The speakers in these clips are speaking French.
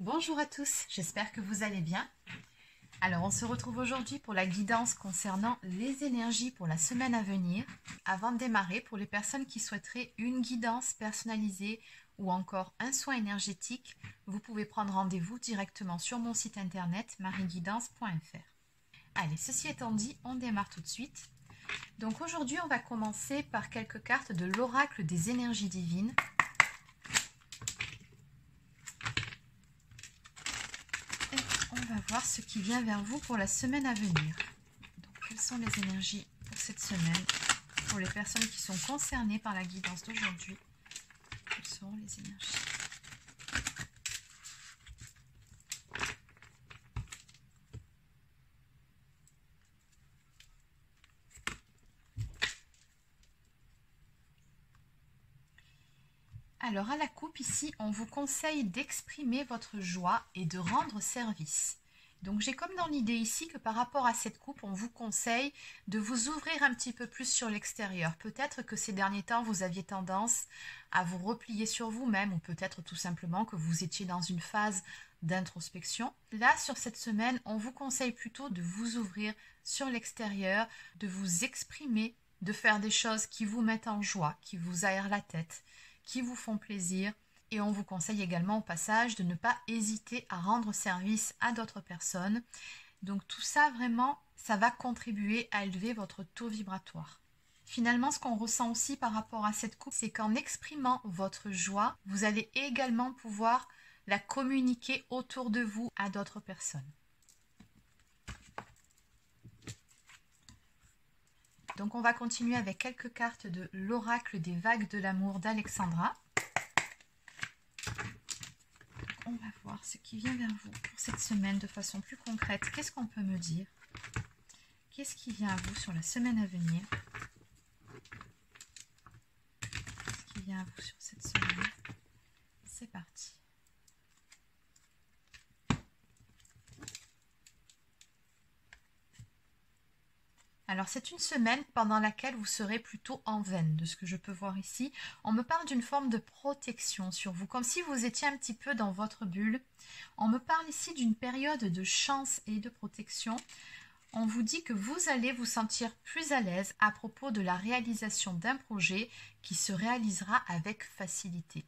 Bonjour à tous, j'espère que vous allez bien. Alors on se retrouve aujourd'hui pour la guidance concernant les énergies pour la semaine à venir. Avant de démarrer, pour les personnes qui souhaiteraient une guidance personnalisée ou encore un soin énergétique, vous pouvez prendre rendez-vous directement sur mon site internet marieguidance.fr. Allez, ceci étant dit, on démarre tout de suite. Donc aujourd'hui on va commencer par quelques cartes de l'oracle des énergies divines. On va voir ce qui vient vers vous pour la semaine à venir. Donc, quelles sont les énergies pour cette semaine? Pour les personnes qui sont concernées par la guidance d'aujourd'hui, quelles sont les énergies? Alors, à la coupe, ici, on vous conseille d'exprimer votre joie et de rendre service. Donc, j'ai comme dans l'idée ici que par rapport à cette coupe, on vous conseille de vous ouvrir un petit peu plus sur l'extérieur. Peut-être que ces derniers temps, vous aviez tendance à vous replier sur vous-même ou peut-être tout simplement que vous étiez dans une phase d'introspection. Là, sur cette semaine, on vous conseille plutôt de vous ouvrir sur l'extérieur, de vous exprimer, de faire des choses qui vous mettent en joie, qui vous aèrent la tête, qui vous font plaisir. Et on vous conseille également au passage de ne pas hésiter à rendre service à d'autres personnes. Donc tout ça vraiment, ça va contribuer à élever votre taux vibratoire. Finalement, ce qu'on ressent aussi par rapport à cette coupe, c'est qu'en exprimant votre joie, vous allez également pouvoir la communiquer autour de vous à d'autres personnes. Donc on va continuer avec quelques cartes de l'oracle des vagues de l'amour d'Alexandra. On va voir ce qui vient vers vous pour cette semaine de façon plus concrète. Qu'est-ce qu'on peut me dire? Qu'est-ce qui vient à vous sur la semaine à venir? Qu'est-ce qui vient à vous sur cette semaine? C'est parti. Alors c'est une semaine pendant laquelle vous serez plutôt en veine, de ce que je peux voir ici. On me parle d'une forme de protection sur vous, comme si vous étiez un petit peu dans votre bulle. On me parle ici d'une période de chance et de protection. On vous dit que vous allez vous sentir plus à l'aise à propos de la réalisation d'un projet qui se réalisera avec facilité.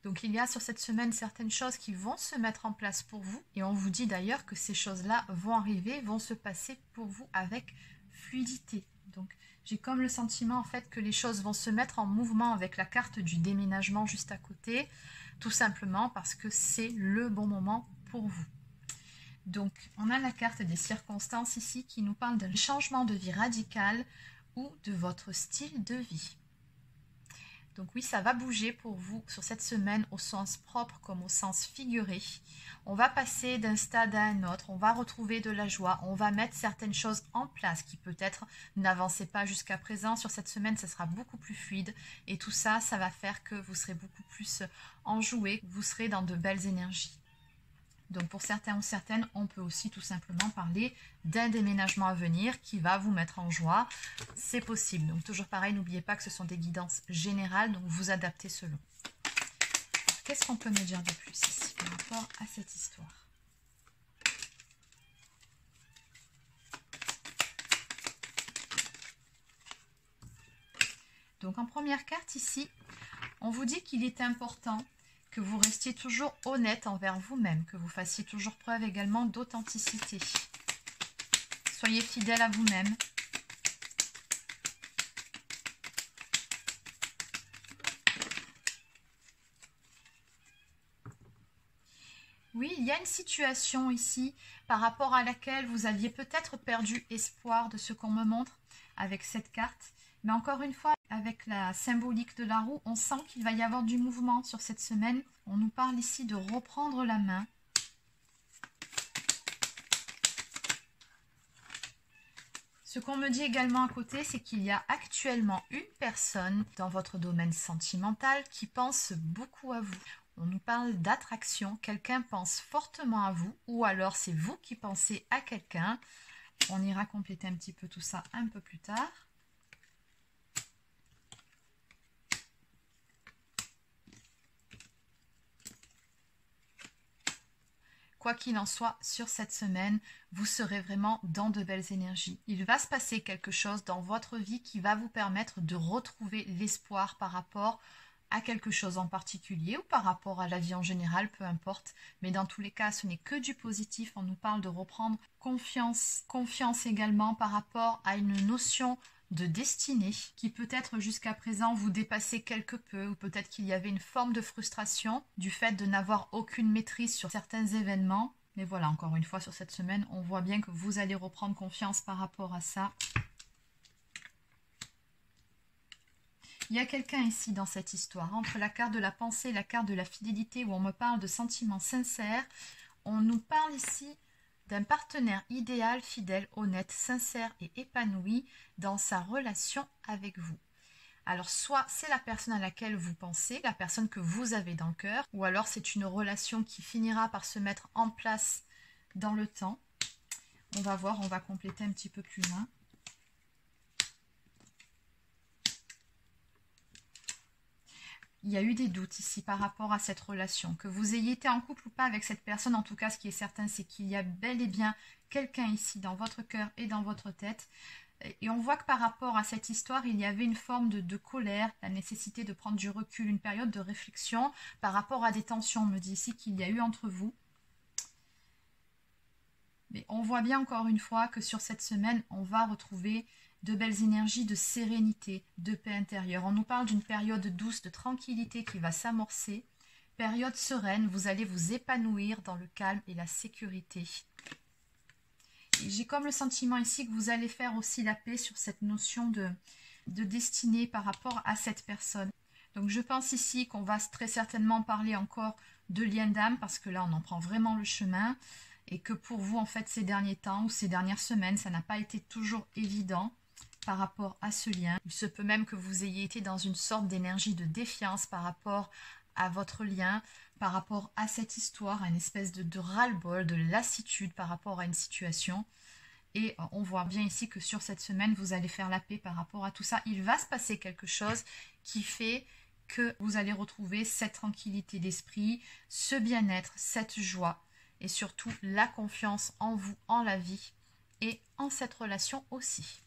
Donc il y a sur cette semaine certaines choses qui vont se mettre en place pour vous. Et on vous dit d'ailleurs que ces choses-là vont arriver, vont se passer pour vous avec fluidité. Donc j'ai comme le sentiment en fait que les choses vont se mettre en mouvement avec la carte du déménagement juste à côté, tout simplement parce que c'est le bon moment pour vous. Donc on a la carte des circonstances ici qui nous parle d'un changement de vie radical ou de votre style de vie. Donc oui, ça va bouger pour vous sur cette semaine au sens propre comme au sens figuré. On va passer d'un stade à un autre, on va retrouver de la joie, on va mettre certaines choses en place qui peut-être n'avançaient pas jusqu'à présent. Sur cette semaine, ça sera beaucoup plus fluide et tout ça, ça va faire que vous serez beaucoup plus enjoué, vous serez dans de belles énergies. Donc pour certains ou certaines, on peut aussi tout simplement parler d'un déménagement à venir qui va vous mettre en joie. C'est possible. Donc toujours pareil, n'oubliez pas que ce sont des guidances générales, donc vous adaptez selon. Qu'est-ce qu'on peut me dire de plus ici par rapport à cette histoire? Donc en première carte ici, on vous dit qu'il est important que vous restiez toujours honnête envers vous-même, que vous fassiez toujours preuve également d'authenticité. Soyez fidèle à vous-même. Oui, il y a une situation ici par rapport à laquelle vous aviez peut-être perdu espoir de ce qu'on me montre avec cette carte. Mais encore une fois, avec la symbolique de la roue, on sent qu'il va y avoir du mouvement sur cette semaine. On nous parle ici de reprendre la main. Ce qu'on me dit également à côté, c'est qu'il y a actuellement une personne dans votre domaine sentimental qui pense beaucoup à vous. On nous parle d'attraction, quelqu'un pense fortement à vous ou alors c'est vous qui pensez à quelqu'un. On ira compléter un petit peu tout ça un peu plus tard. quoi qu'il en soit, sur cette semaine, vous serez vraiment dans de belles énergies. Il va se passer quelque chose dans votre vie qui va vous permettre de retrouver l'espoir par rapport à quelque chose en particulier ou par rapport à la vie en général, peu importe. Mais dans tous les cas, ce n'est que du positif. On nous parle de reprendre confiance. Confiance également par rapport à une notion de destinée qui peut-être jusqu'à présent vous dépassait quelque peu ou peut-être qu'il y avait une forme de frustration du fait de n'avoir aucune maîtrise sur certains événements. Mais voilà, encore une fois, sur cette semaine, on voit bien que vous allez reprendre confiance par rapport à ça. Il y a quelqu'un ici dans cette histoire, entre la carte de la pensée et la carte de la fidélité où on me parle de sentiments sincères. On nous parle ici d'un partenaire idéal, fidèle, honnête, sincère et épanoui dans sa relation avec vous. Alors soit c'est la personne à laquelle vous pensez, la personne que vous avez dans le cœur, ou alors c'est une relation qui finira par se mettre en place dans le temps. On va voir, on va compléter un petit peu plus loin. Il y a eu des doutes ici par rapport à cette relation. Que vous ayez été en couple ou pas avec cette personne, en tout cas, ce qui est certain, c'est qu'il y a bel et bien quelqu'un ici dans votre cœur et dans votre tête. Et on voit que par rapport à cette histoire, il y avait une forme de colère, la nécessité de prendre du recul, une période de réflexion par rapport à des tensions. On me dit ici qu'il y a eu entre vous. Mais on voit bien encore une fois que sur cette semaine, on va retrouver de belles énergies de sérénité, de paix intérieure. On nous parle d'une période douce, de tranquillité qui va s'amorcer. Période sereine, vous allez vous épanouir dans le calme et la sécurité. J'ai comme le sentiment ici que vous allez faire aussi la paix sur cette notion de destinée par rapport à cette personne. Donc je pense ici qu'on va très certainement parler encore de lien d'âme parce que là on en prend vraiment le chemin. Et que pour vous, en fait, ces derniers temps ou ces dernières semaines, ça n'a pas été toujours évident par rapport à ce lien. Il se peut même que vous ayez été dans une sorte d'énergie de défiance par rapport à votre lien, par rapport à cette histoire, à une espèce de ras-le-bol, de lassitude par rapport à une situation. Et on voit bien ici que sur cette semaine, vous allez faire la paix par rapport à tout ça. Il va se passer quelque chose qui fait que vous allez retrouver cette tranquillité d'esprit, ce bien-être, cette joie. Et surtout la confiance en vous, en la vie et en cette relation aussi.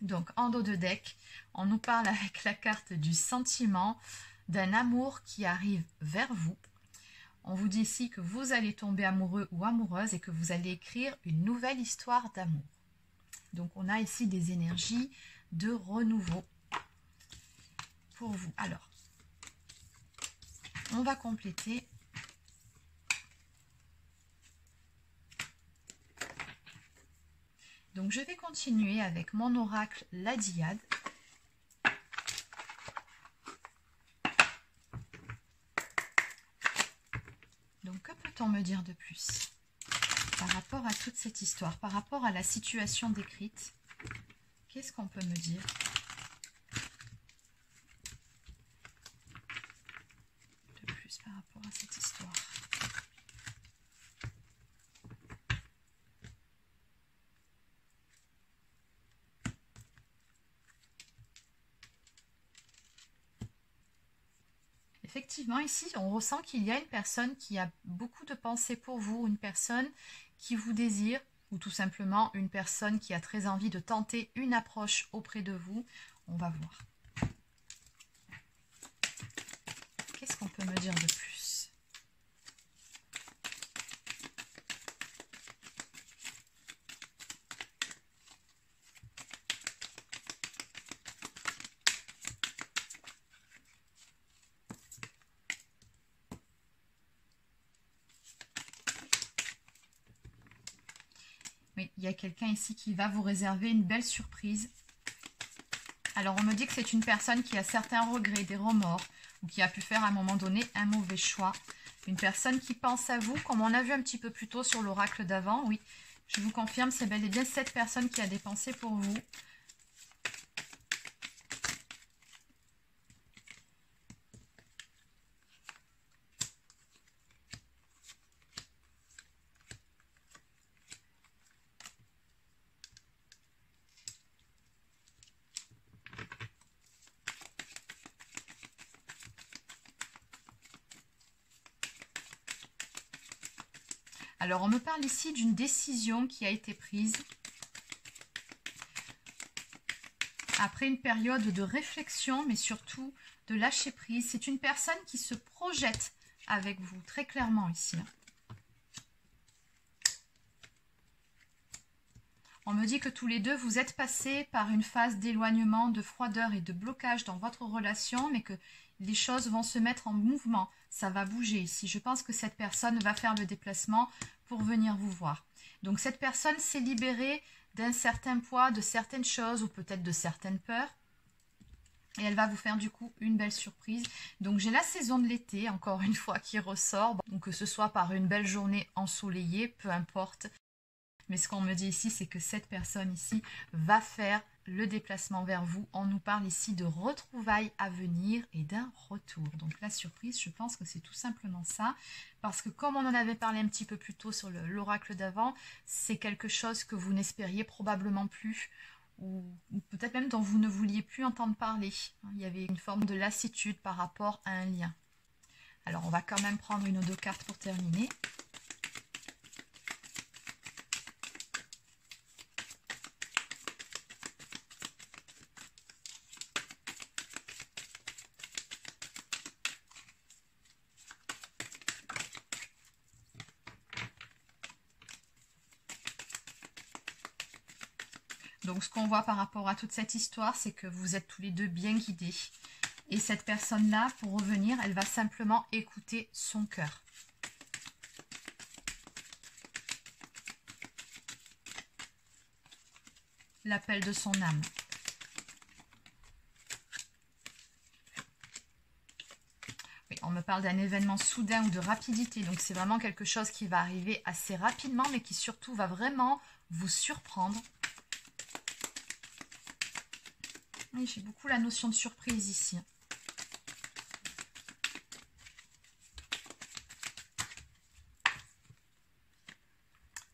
Donc en dos de deck, on nous parle avec la carte du sentiment, d'un amour qui arrive vers vous. On vous dit ici que vous allez tomber amoureux ou amoureuse et que vous allez écrire une nouvelle histoire d'amour. Donc on a ici des énergies de renouveau pour vous. Alors, on va compléter. Donc je vais continuer avec mon oracle, la Diade. Donc que peut-on me dire de plus par rapport à toute cette histoire, par rapport à la situation décrite? Qu'est-ce qu'on peut me dire de plus par rapport à cette histoire? Effectivement, ici, on ressent qu'il y a une personne qui a beaucoup de pensées pour vous, une personne qui vous désire, ou tout simplement une personne qui a très envie de tenter une approche auprès de vous. On va voir. Qu'est-ce qu'on peut me dire de plus? Oui, il y a quelqu'un ici qui va vous réserver une belle surprise. Alors, on me dit que c'est une personne qui a certains regrets, des remords, ou qui a pu faire à un moment donné un mauvais choix. Une personne qui pense à vous, comme on a vu un petit peu plus tôt sur l'oracle d'avant. Oui, je vous confirme, c'est bel et bien cette personne qui a des pensées pour vous. Alors, on me parle ici d'une décision qui a été prise après une période de réflexion, mais surtout de lâcher prise. C'est une personne qui se projette avec vous, très clairement ici. On me dit que tous les deux, vous êtes passés par une phase d'éloignement, de froideur et de blocage dans votre relation, mais que les choses vont se mettre en mouvement. Ça va bouger ici. Je pense que cette personne va faire le déplacement pour venir vous voir. Donc cette personne s'est libérée d'un certain poids, de certaines choses ou peut-être de certaines peurs. Et elle va vous faire du coup une belle surprise. Donc j'ai la saison de l'été, encore une fois, qui ressort. Donc que ce soit par une belle journée ensoleillée, peu importe. Mais ce qu'on me dit ici, c'est que cette personne ici va faire le déplacement vers vous. On nous parle ici de retrouvailles à venir et d'un retour. Donc la surprise, je pense que c'est tout simplement ça. Parce que comme on en avait parlé un petit peu plus tôt sur l'oracle d'avant, c'est quelque chose que vous n'espériez probablement plus. Ou peut-être même dont vous ne vouliez plus entendre parler. Il y avait une forme de lassitude par rapport à un lien. Alors on va quand même prendre une ou deux cartes pour terminer. Donc, ce qu'on voit par rapport à toute cette histoire, c'est que vous êtes tous les deux bien guidés. Et cette personne-là, pour revenir, elle va simplement écouter son cœur. L'appel de son âme. Oui, on me parle d'un événement soudain ou de rapidité. Donc, c'est vraiment quelque chose qui va arriver assez rapidement, mais qui surtout va vraiment vous surprendre. Oui, j'ai beaucoup la notion de surprise ici.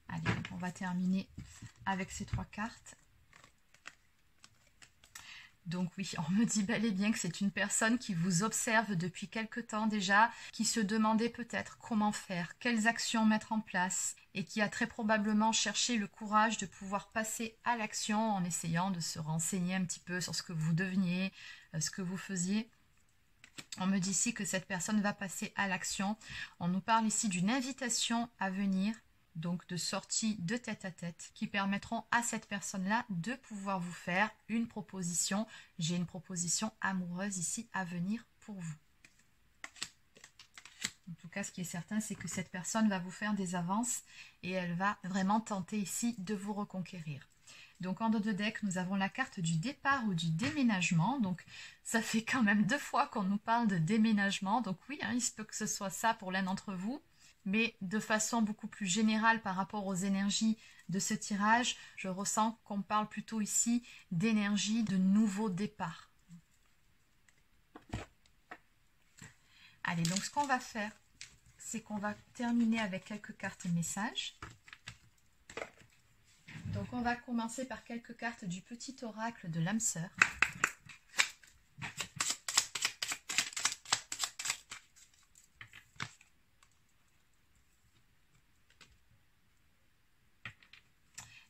Allez, on va terminer avec ces trois cartes. Donc oui, on me dit bel et bien que c'est une personne qui vous observe depuis quelque temps déjà, qui se demandait peut-être comment faire, quelles actions mettre en place, et qui a très probablement cherché le courage de pouvoir passer à l'action en essayant de se renseigner un petit peu sur ce que vous deveniez, ce que vous faisiez. On me dit ici que cette personne va passer à l'action. On nous parle ici d'une invitation à venir, donc de sorties de tête à tête, qui permettront à cette personne-là de pouvoir vous faire une proposition. J'ai une proposition amoureuse ici à venir pour vous. En tout cas, ce qui est certain, c'est que cette personne va vous faire des avances et elle va vraiment tenter ici de vous reconquérir. Donc en dos de deck, nous avons la carte du départ ou du déménagement. Donc ça fait quand même 2 fois qu'on nous parle de déménagement. Donc oui, il se peut que ce soit ça pour l'un d'entre vous. Mais de façon beaucoup plus générale par rapport aux énergies de ce tirage, je ressens qu'on parle plutôt ici d'énergie de nouveau départ. Allez, donc ce qu'on va faire, c'est qu'on va terminer avec quelques cartes messages. Donc on va commencer par quelques cartes du petit oracle de l'âme sœur.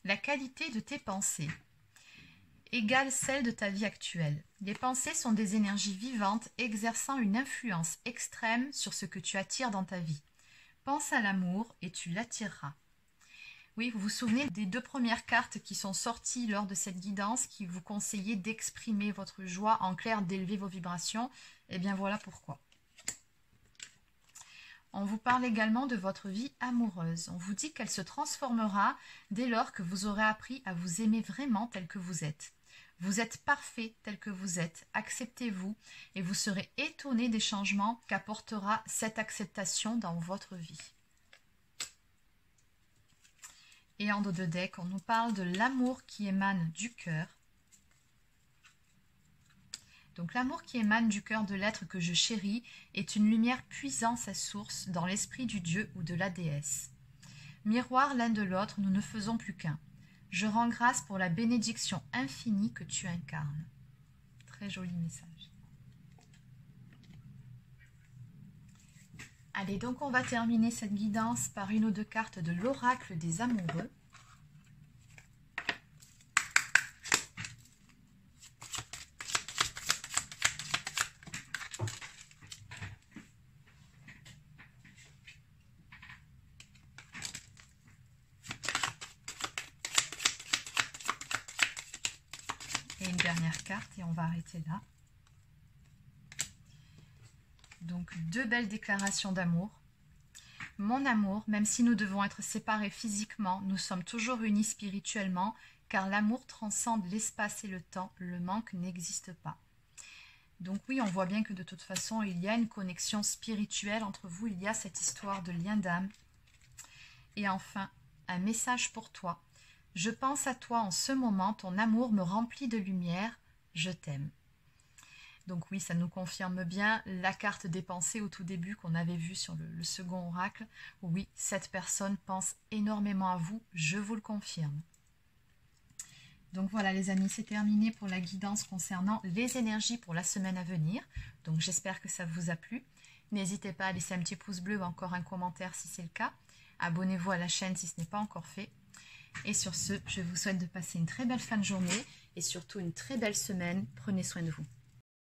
La qualité de tes pensées égale celle de ta vie actuelle. Les pensées sont des énergies vivantes exerçant une influence extrême sur ce que tu attires dans ta vie. Pense à l'amour et tu l'attireras. Oui, vous vous souvenez des 2 premières cartes qui sont sorties lors de cette guidance qui vous conseillaient d'exprimer votre joie, en clair d'élever vos vibrations. Eh bien voilà pourquoi. On vous parle également de votre vie amoureuse. On vous dit qu'elle se transformera dès lors que vous aurez appris à vous aimer vraiment tel que vous êtes. Vous êtes parfait tel que vous êtes, acceptez-vous et vous serez étonné des changements qu'apportera cette acceptation dans votre vie. Et en dos de deck, on nous parle de l'amour qui émane du cœur. Donc l'amour qui émane du cœur de l'être que je chéris est une lumière puisant sa source dans l'esprit du Dieu ou de la déesse. Miroir l'un de l'autre, nous ne faisons plus qu'un. Je rends grâce pour la bénédiction infinie que tu incarnes. Très joli message. Allez, donc on va terminer cette guidance par une ou deux cartes de l'oracle des amoureux. Et une dernière carte et on va arrêter là. Donc, deux belles déclarations d'amour. Mon amour, même si nous devons être séparés physiquement, nous sommes toujours unis spirituellement, car l'amour transcende l'espace et le temps, le manque n'existe pas. Donc oui, on voit bien que de toute façon, il y a une connexion spirituelle entre vous, il y a cette histoire de lien d'âme. Et enfin, un message pour toi. Je pense à toi en ce moment, ton amour me remplit de lumière, je t'aime. Donc oui, ça nous confirme bien la carte des pensées au tout début qu'on avait vue sur le second oracle. Oui, cette personne pense énormément à vous, je vous le confirme. Donc voilà les amis, c'est terminé pour la guidance concernant les énergies pour la semaine à venir. Donc j'espère que ça vous a plu. N'hésitez pas à laisser un petit pouce bleu ou encore un commentaire si c'est le cas. Abonnez-vous à la chaîne si ce n'est pas encore fait. Et sur ce, je vous souhaite de passer une très belle fin de journée et surtout une très belle semaine. Prenez soin de vous.